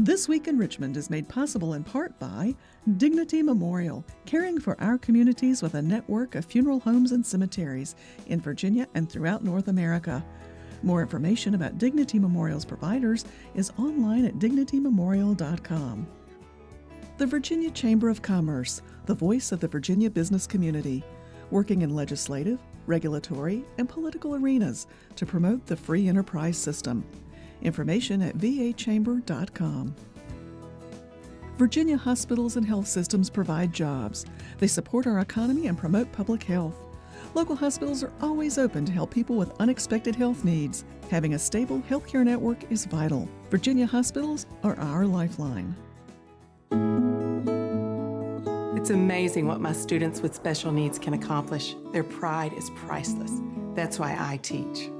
This Week in Richmond is made possible in part by Dignity Memorial, caring for our communities with a network of funeral homes and cemeteries in Virginia and throughout North America. More information about Dignity Memorial's providers is online at dignitymemorial.com. The Virginia Chamber of Commerce, the voice of the Virginia business community, working in legislative, regulatory, and political arenas to promote the free enterprise system. Information at vachamber.com. Virginia hospitals and health systems provide jobs. They support our economy and promote public health. Local hospitals are always open to help people with unexpected health needs. Having a stable healthcare network is vital. Virginia hospitals are our lifeline. It's amazing what my students with special needs can accomplish. Their pride is priceless. That's why I teach.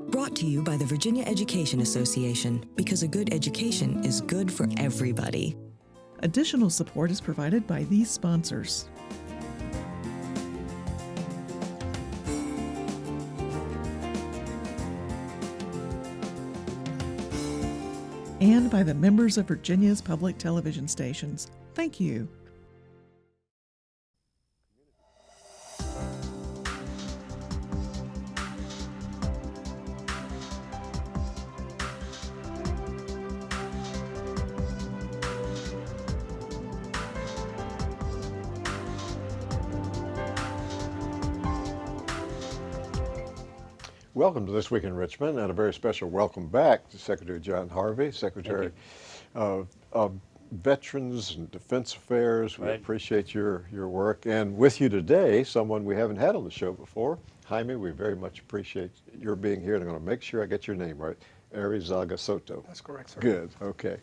Brought to you by the Virginia Education Association, because a good education is good for everybody. Additional support is provided by these sponsors. And by the members of Virginia's public television stations. Thank you. Welcome to This Week in Richmond, and a very special welcome back to Secretary John Harvey, Secretary of Veterans and Defense Affairs. We appreciate your work. And with you today, someone we haven't had on the show before, Jaime. We very much appreciate your being here, and I'm going to make sure I get your name right. Arizaga Soto. That's correct, sir. Good, okay.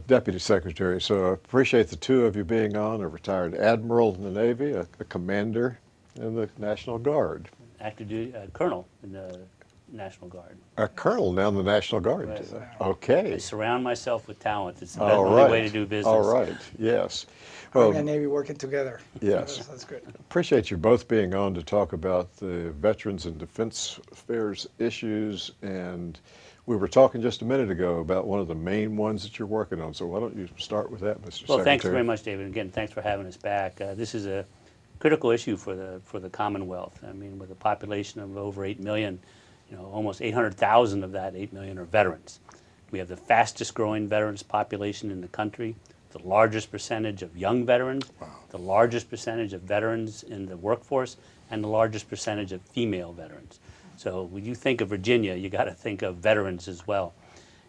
Deputy Secretary, so I appreciate the two of you being on, a retired admiral in the Navy, a commander in the National Guard. Active duty colonel in the National Guard. A colonel now in the National Guard. Right. Okay. I surround myself with talent. It's the only way to do business. All right. Yes. Army and Navy working together. Yes. That's good. Appreciate you both being on to talk about the Veterans and Defense Affairs issues. And we were talking just a minute ago about one of the main ones that you're working on. So why don't you start with that, Mr. Secretary? Well, thanks very much, David. Again, thanks for having us back. This is a critical issue for the Commonwealth. I mean, with a population of over 8 million, almost 800,000 of that 8 million are veterans. We have the fastest growing veterans population in the country, the largest percentage of young veterans, the largest percentage of veterans in the workforce, and the largest percentage of female veterans. So when you think of Virginia, you got to think of veterans as well.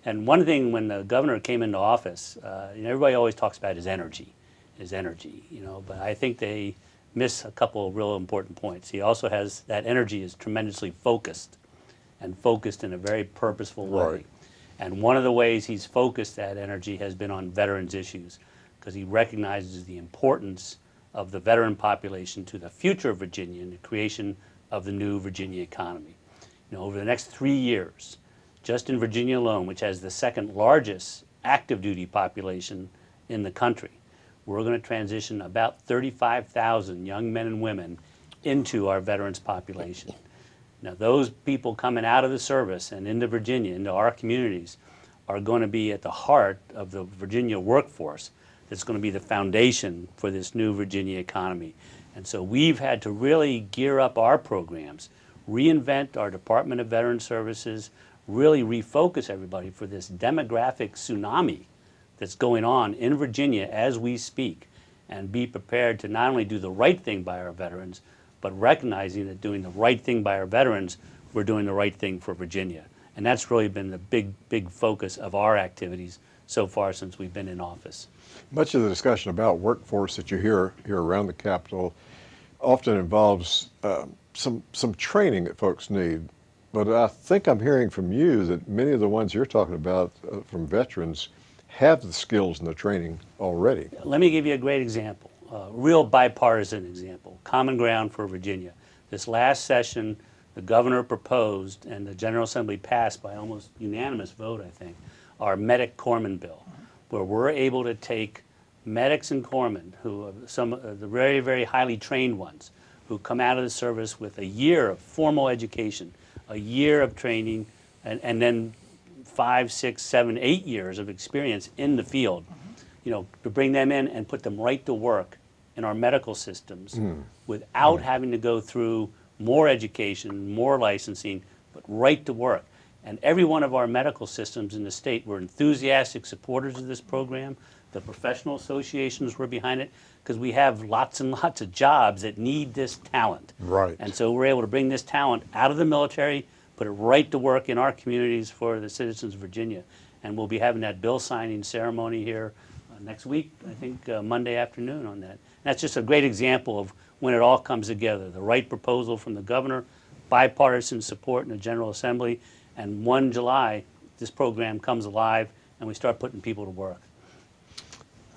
And one thing, when the governor came into office, everybody always talks about his energy, but I think they miss a couple of real important points. He also has, that energy is tremendously focused, and focused in a very purposeful way. Right. And one of the ways he's focused that energy has been on veterans issues, because he recognizes the importance of the veteran population to the future of Virginia and the creation of the new Virginia economy. Over the next 3 years, just in Virginia alone, which has the second largest active duty population in the country, we're going to transition about 35,000 young men and women into our veterans population. Now, those people coming out of the service and into Virginia, into our communities, are going to be at the heart of the Virginia workforce that's going to be the foundation for this new Virginia economy. And so we've had to really gear up our programs, reinvent our Department of Veterans Services, really refocus everybody for this demographic tsunami that's going on in Virginia as we speak, and be prepared to not only do the right thing by our veterans, but recognizing that doing the right thing by our veterans, we're doing the right thing for Virginia. And that's really been the big focus of our activities so far since we've been in office. Much of the discussion about workforce that you hear here around the Capitol often involves some training that folks need. But I think I'm hearing from you that many of the ones you're talking about from veterans have the skills and the training already. Let me give you a great example, a real bipartisan example, Common Ground for Virginia. This last session, the governor proposed, and the General Assembly passed by almost unanimous vote, I think, our Medic Corpsman bill, where we're able to take medics and corpsmen, who are some of the very, very highly trained ones, who come out of the service with a year of formal education, a year of training, and then 5, 6, 7, 8 years of experience in the field, you know, to bring them in and put them right to work in our medical systems without having to go through more education, more licensing, but right to work. And every one of our medical systems in the state were enthusiastic supporters of this program. The professional associations were behind it because we have lots and lots of jobs that need this talent. Right. And so we're able to bring this talent out of the military, put it right to work in our communities for the citizens of Virginia. And we'll be having that bill signing ceremony here next week, I think Monday afternoon on that. And that's just a great example of when it all comes together. The right proposal from the governor, bipartisan support in the General Assembly, and 1 July, this program comes alive and we start putting people to work.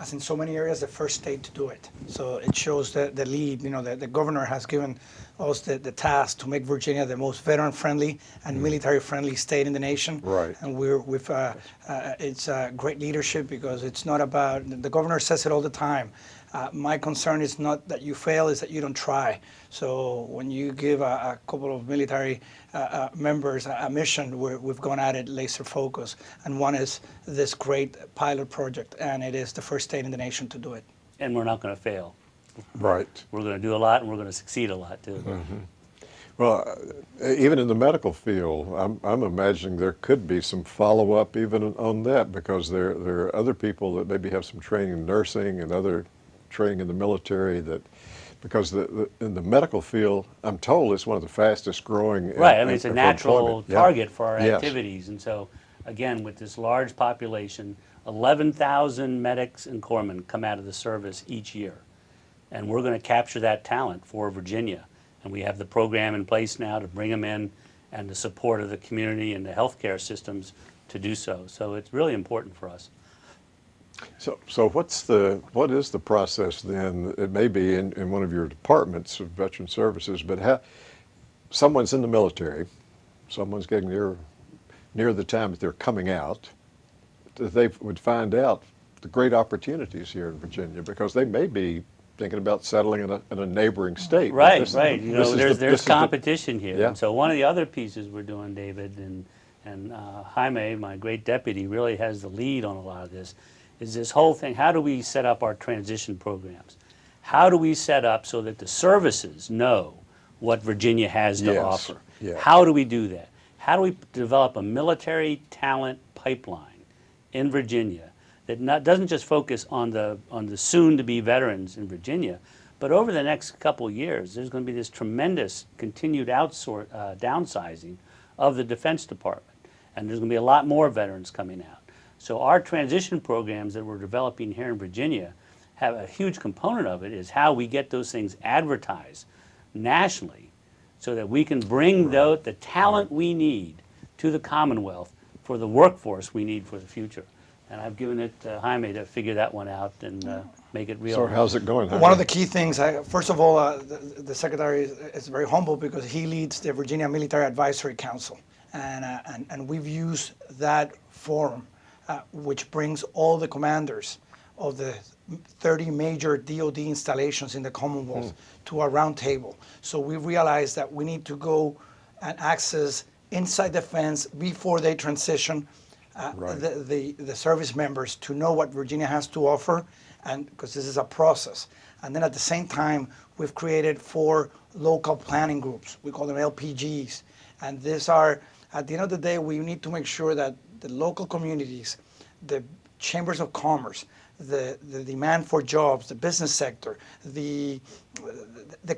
As in so many areas, the first state to do it. So it shows the lead, you know, the governor has given us the task to make Virginia the most veteran-friendly and military-friendly state in the nation. Right. And it's great leadership because it's not about, the governor says it all the time, my concern is not that you fail, is that you don't try. So when you give a couple of military members a mission, we've gone at it laser focus. And one is this great pilot project, and it is the first state in the nation to do it. And we're not going to fail. Right. We're going to do a lot and we're going to succeed a lot too. Well, even in the medical field, I'm imagining there could be some follow-up even on that, because there are other people that maybe have some training in nursing and other training in the military, that because in the medical field, I'm told it's one of the fastest growing. Right, I mean, it's a natural employment. target for our Yes. activities. And so, again, with this large population, 11,000 medics and corpsmen come out of the service each year. And we're going to capture that talent for Virginia. And we have the program in place now to bring them in, and the support of the community and the healthcare systems to do so. So it's really important for us. So what is the process then? It may be in one of your departments of Veteran Services, but someone's in the military, someone's getting near the time that they're coming out, that they would find out the great opportunities here in Virginia, because they may be thinking about settling in a neighboring state. Right, right. You know, there's competition here. Yeah. And so one of the other pieces we're doing, David, and Jaime, my great deputy, really has the lead on a lot of this, is this whole thing. How do we set up our transition programs? How do we set up so that the services know what Virginia has to offer? Yeah. How do we do that? How do we develop a military talent pipeline in Virginia that doesn't just focus on the soon-to-be veterans in Virginia, but over the next couple of years, there's going to be this tremendous continued downsizing of the Defense Department, and there's going to be a lot more veterans coming out. So our transition programs that we're developing here in Virginia have a huge component of it is how we get those things advertised nationally so that we can bring the talent we need to the Commonwealth for the workforce we need for the future. And I've given it to Jaime to figure that one out and make it real. So how's it going, Jaime? One of the key things, first of all, the Secretary is very humble because he leads the Virginia Military Advisory Council. And we've used that forum, which brings all the commanders of the 30 major DoD installations in the Commonwealth to a round table. So we realized that we need to go and access inside the fence before they transition the service members to know what Virginia has to offer, and because this is a process. And then at the same time, we've created 4 local planning groups. We call them LPGs. And these are, at the end of the day, we need to make sure that the local communities, the chambers of commerce, the demand for jobs, the business sector, the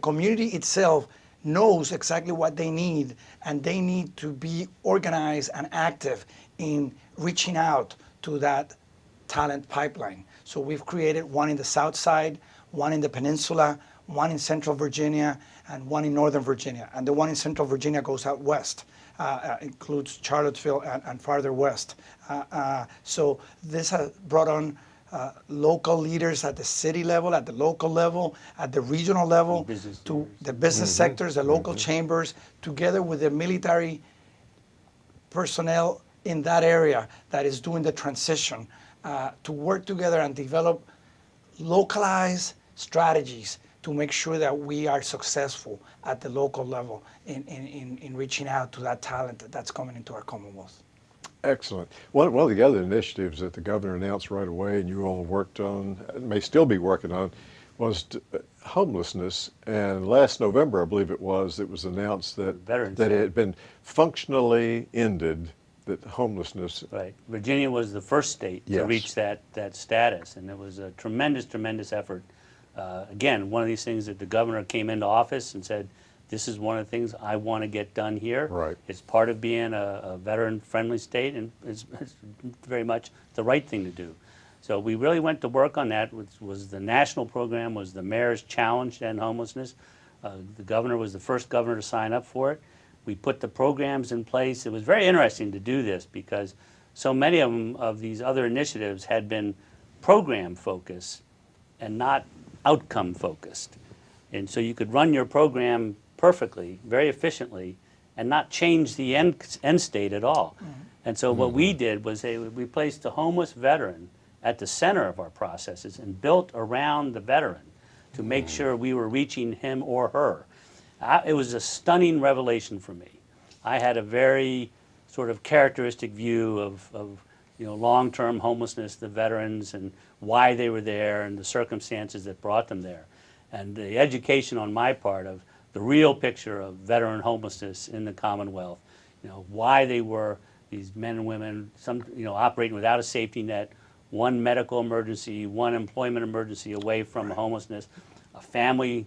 community itself knows exactly what they need, and they need to be organized and active in reaching out to that talent pipeline. So we've created one in the South Side, one in the Peninsula, one in Central Virginia, and one in Northern Virginia. And the one in Central Virginia goes out west, includes Charlottesville and farther west. So this has brought on local leaders at the city level, at the local level, at the regional level, to the business sectors, the local chambers, together with the military personnel in that area that is doing the transition, to work together and develop localized strategies to make sure that we are successful at the local level in reaching out to that talent that's coming into our Commonwealth. Excellent. One of the other initiatives that the governor announced right away, and you all worked on, and may still be working on, was homelessness. And last November, I believe it was announced that Veterans that Day. it had been functionally ended, that homelessness. Right. Virginia was the first state to Yes. reach that status, and it was a tremendous effort. Again, one of these things that the governor came into office and said, this is one of the things I want to get done here. Right. It's part of being a veteran-friendly state, and it's very much the right thing to do. So we really went to work on that, which was the national program, was the Mayor's Challenge to End Homelessness. The governor was the first governor to sign up for it. We put the programs in place. It was very interesting to do this because so many of them, of these other initiatives, had been program focused and not outcome focused. And so you could run your program perfectly, very efficiently, and not change the end state at all. And so what we did was we placed the homeless veteran at the center of our processes and built around the veteran to make sure we were reaching him or her. It was a stunning revelation for me. I had a very sort of characteristic view of long-term homelessness, the veterans, and why they were there and the circumstances that brought them there. And the education on my part of the real picture of veteran homelessness in the Commonwealth, why they were, these men and women, some operating without a safety net, one medical emergency, one employment emergency away from homelessness, a family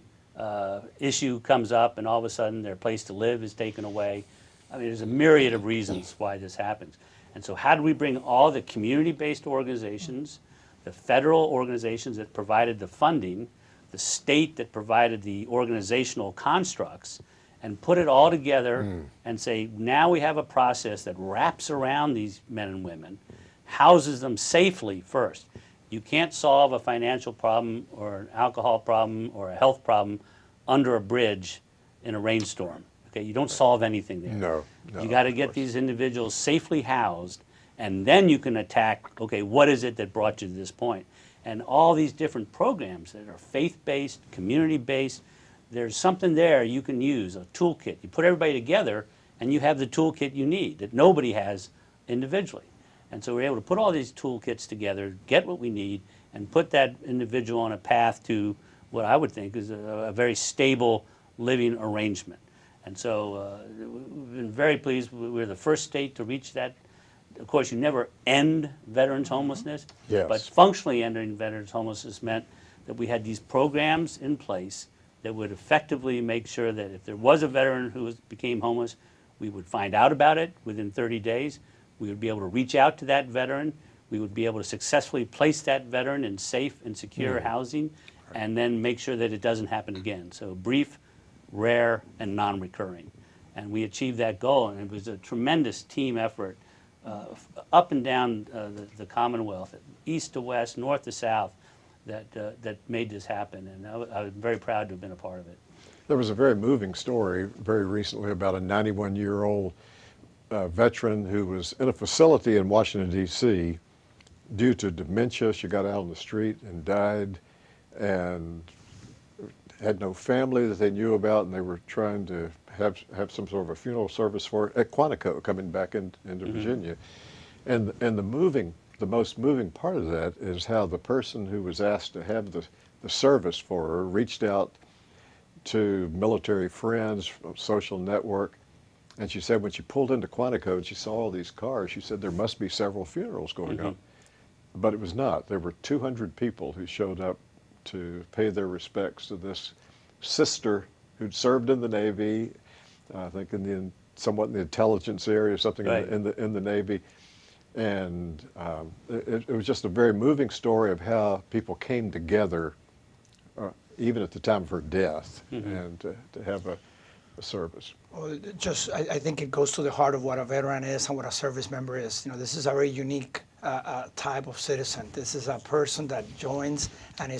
issue comes up and all of a sudden their place to live is taken away. I mean, there's a myriad of reasons why this happens. And so how do we bring all the community-based organizations, the federal organizations that provided the funding, the state that provided the organizational constructs, and put it all together and say, now we have a process that wraps around these men and women, houses them safely first. You can't solve a financial problem or an alcohol problem or a health problem under a bridge in a rainstorm. Okay, you don't solve anything there. No, You got to of get course. these individuals safely housed, and then you can attack, okay, what is it that brought you to this point? And all these different programs that are faith-based, community-based, there's something there you can use, a toolkit. You put everybody together, and you have the toolkit you need that nobody has individually. And so we're able to put all these toolkits together, get what we need, and put that individual on a path to what I would think is a very stable living arrangement. And so we've been very pleased. We're the first state to reach that. Of course, you never end veterans' homelessness, Yes. but functionally ending veterans' homelessness meant that we had these programs in place that would effectively make sure that if there was a veteran who became homeless, we would find out about it within 30 days. We would be able to reach out to that veteran. We would be able to successfully place that veteran in safe and secure housing, and then make sure that it doesn't happen again. So brief, rare, and non-recurring. And we achieved that goal, and it was a tremendous team effort up and down the Commonwealth, east to west, north to south, that made this happen. And I was very proud to have been a part of it. There was a very moving story very recently about a 91-year-old veteran who was in a facility in Washington, D.C. due to dementia. She got out on the street and died, and had no family that they knew about, and they were trying to have some sort of a funeral service for her at Quantico, coming back into Virginia. And the most moving part of that is how the person who was asked to have the service for her reached out to military friends, social network, and she said when she pulled into Quantico and she saw all these cars, she said there must be several funerals going on. But it was not. There were 200 people who showed up to pay their respects to this sister who'd served in the Navy, I think somewhat in the intelligence area, something Right. in the Navy. And it was just a very moving story of how people came together, even at the time of her death, and to have a service. Well, I think it goes to the heart of what a veteran is and what a service member is. This is a very unique type of citizen. This is a person that joins and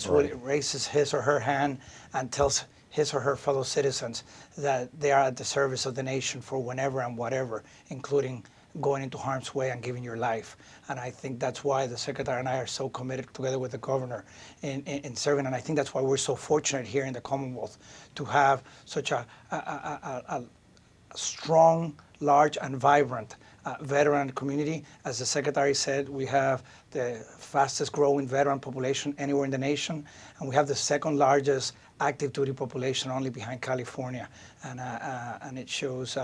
raises his or her hand and tells his or her fellow citizens that they are at the service of the nation for whenever and whatever, including going into harm's way and giving your life. And I think that's why the Secretary and I are so committed, together with the Governor, in serving. And I think that's why we're so fortunate here in the Commonwealth to have such a strong, large, and vibrant veteran community. As the Secretary said, we have the fastest growing veteran population anywhere in the nation, and we have the second largest active duty population, only behind California. And it shows,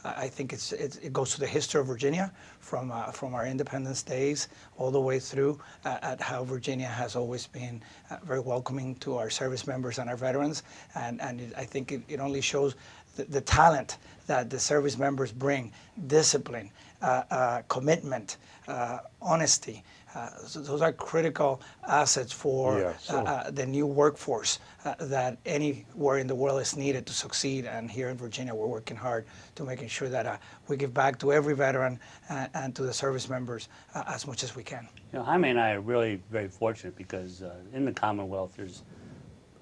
I think it goes to the history of Virginia from our independence days all the way through at how Virginia has always been very welcoming to our service members and our veterans. And I think it only shows the talent that the service members bring, discipline, commitment, honesty. So those are critical assets for the new workforce that anywhere in the world is needed to succeed. And here in Virginia, we're working hard to making sure that we give back to every veteran and to the service members as much as we can. You know, Jaime and I are really very fortunate because in the Commonwealth, there's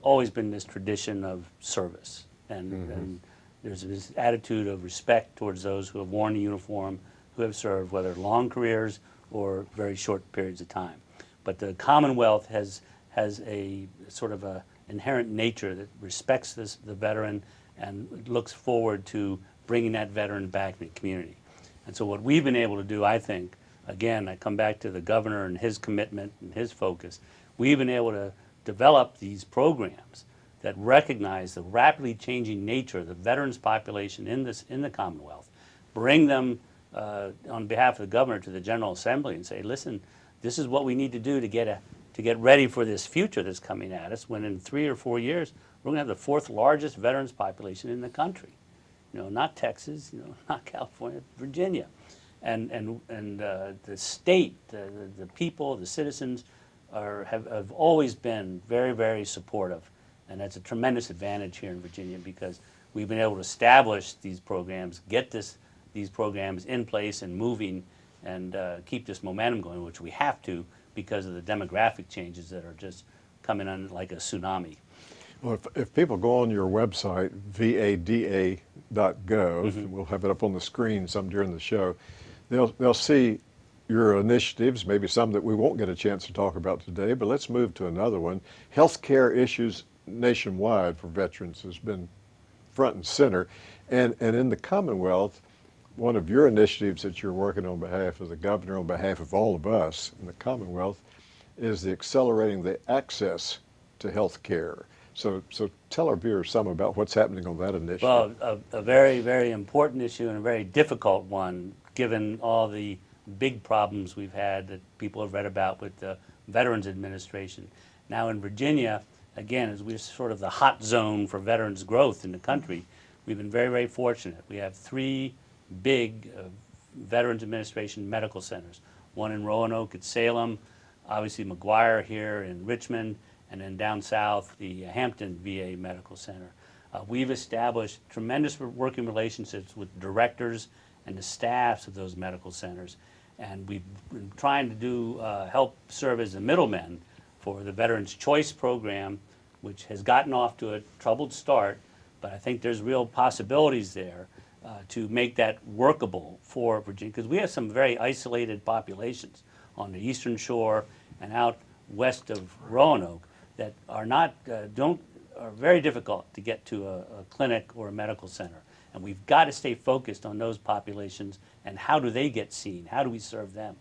always been this tradition of service. And there's this attitude of respect towards those who have worn the uniform, who have served, whether long careers or very short periods of time. But the Commonwealth has a sort of a inherent nature that respects the veteran and looks forward to bringing that veteran back in the community. And so what we've been able to do, I think, again, I come back to the governor and his commitment and his focus, we've been able to develop these programs that recognize the rapidly changing nature of the veterans population in the Commonwealth, bring them on behalf of the governor to the General Assembly and say, listen, this is what we need to do to get ready for this future that's coming at us, when in 3 or 4 years, we're going to have the 4th largest veterans population in the country. You know, not Texas, you know, not California, Virginia. And the state, the people, the citizens have always been very, very supportive. And that's a tremendous advantage here in Virginia because we've been able to establish these programs, get these programs in place and moving, and keep this momentum going, which we have to because of the demographic changes that are just coming on like a tsunami. Well, if people go on your website, vada.gov, and we'll have it up on the screen some during the show, they'll see your initiatives, maybe some that we won't get a chance to talk about today, but let's move to another one. Healthcare issues nationwide for veterans has been front and center. And in the Commonwealth, one of your initiatives that you're working on behalf of the governor, on behalf of all of us in the Commonwealth, is the accelerating the access to health care. So tell our viewers some about what's happening on that initiative. Well, a very, very important issue and a very difficult one, given all the big problems we've had that people have read about with the Veterans Administration. Now in Virginia, again, as we're sort of the hot zone for veterans growth in the country, we've been very, very fortunate. We have 3 big Veterans Administration medical centers, one in Roanoke at Salem, obviously McGuire here in Richmond, and then down south, the Hampton VA Medical Center. We've established tremendous working relationships with directors and the staffs of those medical centers, and we've been trying to do help serve as the middlemen for the Veterans Choice Program, which has gotten off to a troubled start, but I think there's real possibilities there to make that workable for Virginia, because we have some very isolated populations on the Eastern Shore and out west of Roanoke that are not are very difficult to get to a clinic or a medical center, and we've got to stay focused on those populations and how do they get seen, how do we serve them.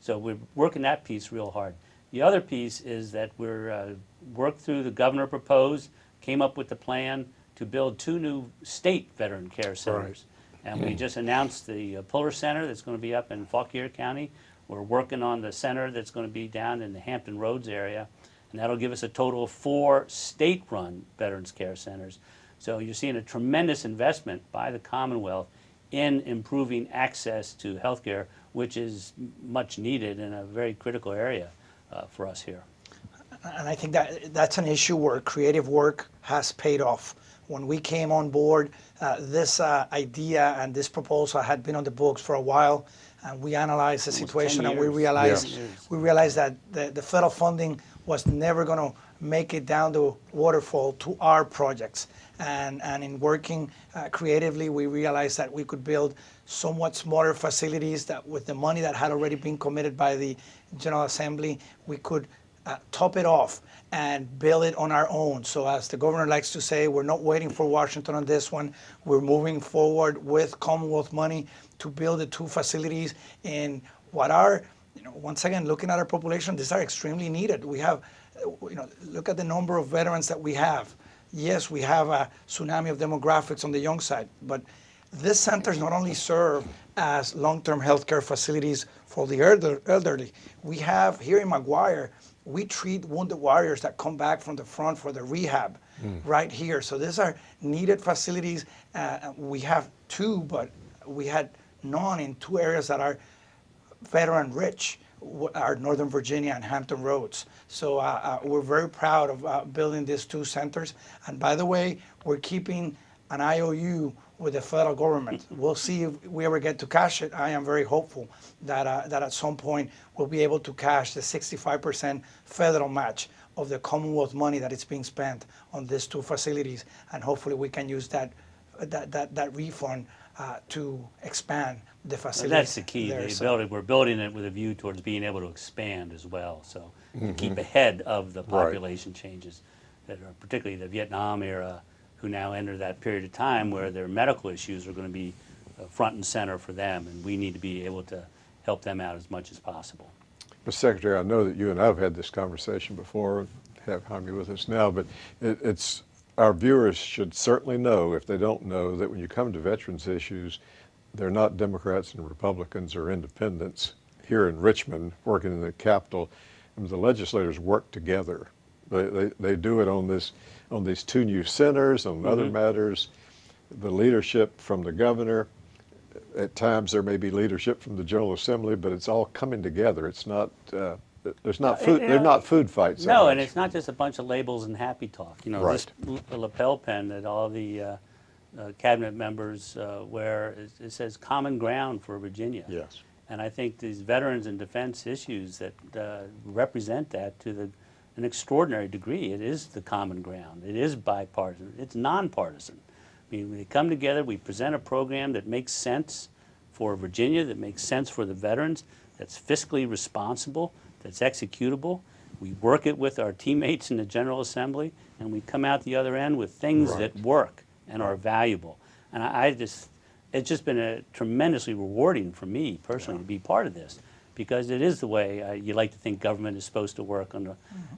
So we're working that piece real hard. The other piece is that we're worked through, the governor proposed, came up with the plan to build 2 new state veteran care centers. Right. And we just announced the Puller Center that's going to be up in Fauquier County. We're working on the center that's going to be down in the Hampton Roads area. And that'll give us a total of 4 state-run veterans care centers. So you're seeing a tremendous investment by the Commonwealth in improving access to health care, which is much needed in a very critical area for us here. And I think that's an issue where creative work has paid off. When we came on board, this idea and this proposal had been on the books for a while, and we analyzed the situation, and we realized that the federal funding was never going to make it down the waterfall to our projects. And in working creatively, we realized that we could build somewhat smaller facilities that with the money that had already been committed by the General Assembly, we could top it off and build it on our own. So as the governor likes to say, we're not waiting for Washington on this one. We're moving forward with Commonwealth money to build the 2 facilities in what are, once again, looking at our population, these are extremely needed. We have, look at the number of veterans that we have. Yes, we have a tsunami of demographics on the young side, but these centers not only serve as long-term healthcare facilities for the elderly. We have here in McGuire, we treat wounded warriors that come back from the front for the rehab right here. So these are needed facilities. We have 2, but we had none in 2 areas that are veteran rich, are Northern Virginia and Hampton Roads. So we're very proud of building these 2 centers. And by the way, we're keeping an IOU with the federal government. We'll see if we ever get to cash it. I am very hopeful that at some point we'll be able to cash the 65% federal match of the Commonwealth money that is being spent on these 2 facilities, and hopefully we can use that refund to expand the facility. And that's the key. There, We're building it with a view towards being able to expand as well. So to keep ahead of the population changes that are particularly the Vietnam era, who now enter that period of time where their medical issues are going to be front and center for them, and we need to be able to help them out as much as possible. Mr. Secretary, I know that you and I have had this conversation before, have Jaime with us now, but it's our viewers should certainly know, if they don't know, that when you come to veterans issues, they're not Democrats and Republicans or independents here in Richmond working in the Capitol. And the legislators work together. They do it on these 2 new centers, on other matters. The leadership from the governor, at times there may be leadership from the General Assembly, but it's all coming together. It's not, there's not food fights. No, and it's not just a bunch of labels and happy talk. Right. This lapel pin that all the cabinet members wear, it says common ground for Virginia. Yes. And I think these veterans and defense issues that represent that to an extraordinary degree. It is the common ground. It is bipartisan. It's nonpartisan. I mean, we come together, we present a program that makes sense for Virginia, that makes sense for the veterans, that's fiscally responsible, that's executable. We work it with our teammates in the General Assembly, and we come out the other end with things that work and are valuable. And it's just been a tremendously rewarding for me personally to be part of this, because it is the way you like to think government is supposed to work.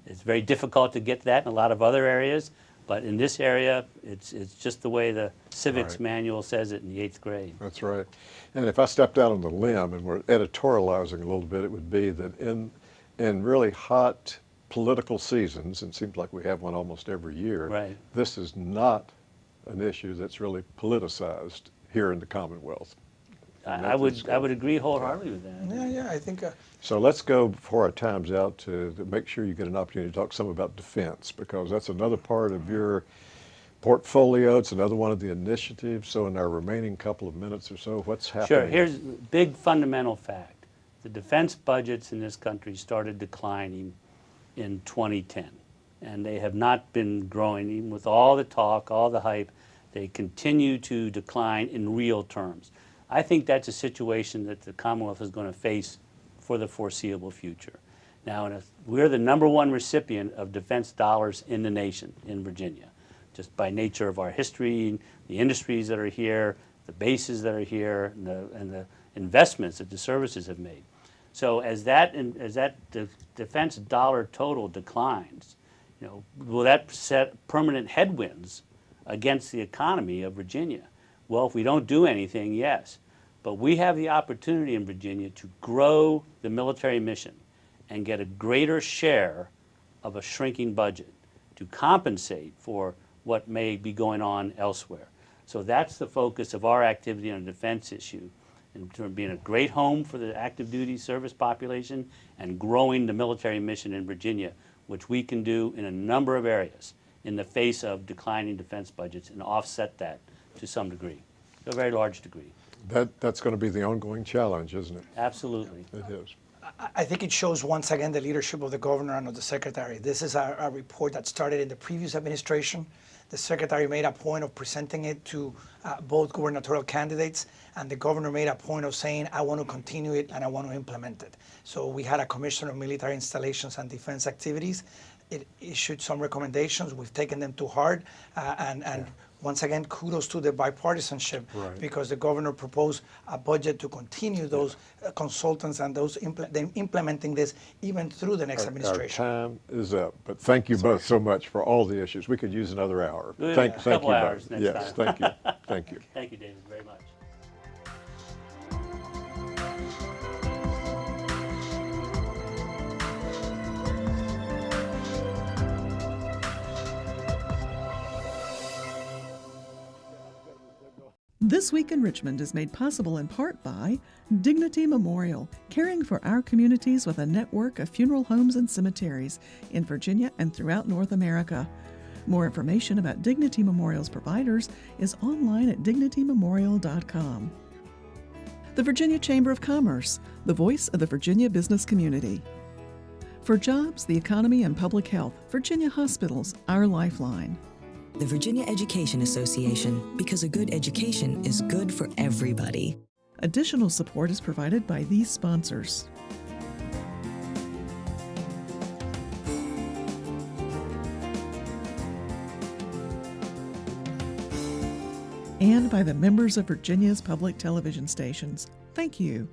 It's very difficult to get that in a lot of other areas, but in this area, it's just the way the civics manual says it in the 8th grade. That's right. And if I stepped out on the limb and we're editorializing a little bit, it would be that in really hot political seasons, and it seems like we have one almost every year, this is not an issue that's really politicized here in the Commonwealth. I would agree wholeheartedly with that. Yeah, I think. So let's go before our time's out to make sure you get an opportunity to talk some about defense, because that's another part of your portfolio. It's another one of the initiatives. So in our remaining couple of minutes or so, what's happening? Sure. Here's a big fundamental fact. The defense budgets in this country started declining in 2010, and they have not been growing. Even with all the talk, all the hype, they continue to decline in real terms. I think that's a situation that the Commonwealth is going to face for the foreseeable future. Now, we're the #1 recipient of defense dollars in the nation, in Virginia, just by nature of our history, the industries that are here, the bases that are here, and the investments that the services have made. So as that defense dollar total declines, will that set permanent headwinds against the economy of Virginia? Well, if we don't do anything, yes. But we have the opportunity in Virginia to grow the military mission and get a greater share of a shrinking budget to compensate for what may be going on elsewhere. So that's the focus of our activity on the defense issue, in terms of being a great home for the active duty service population and growing the military mission in Virginia, which we can do in a number of areas in the face of declining defense budgets and offset that to some degree, to a very large degree. That's going to be the ongoing challenge, isn't it? Absolutely. It is. I think it shows once again the leadership of the governor and of the secretary. This is a report that started in the previous administration the secretary made a point of presenting it to both gubernatorial candidates, and the governor made a point of saying, I want to continue it and I want to implement it. So we had a commissioner of military installations and defense activities. It issued some recommendations. We've taken them to heart, and once again, kudos to the bipartisanship, because the governor proposed a budget to continue those consultants and those implementing this even through the next administration. Our time is up, but thank you both so much for all the issues. We could use another hour. We'll Thank a you couple both. hours next Yes, time. thank you. Thank you. Thank you, David, very much. This Week in Richmond is made possible in part by Dignity Memorial, caring for our communities with a network of funeral homes and cemeteries in Virginia and throughout North America. More information about Dignity Memorial's providers is online at dignitymemorial.com. The Virginia Chamber of Commerce, the voice of the Virginia business community. For jobs, the economy, and public health, Virginia Hospitals, our lifeline. The Virginia Education Association, because a good education is good for everybody. Additional support is provided by these sponsors. And by the members of Virginia's public television stations. Thank you.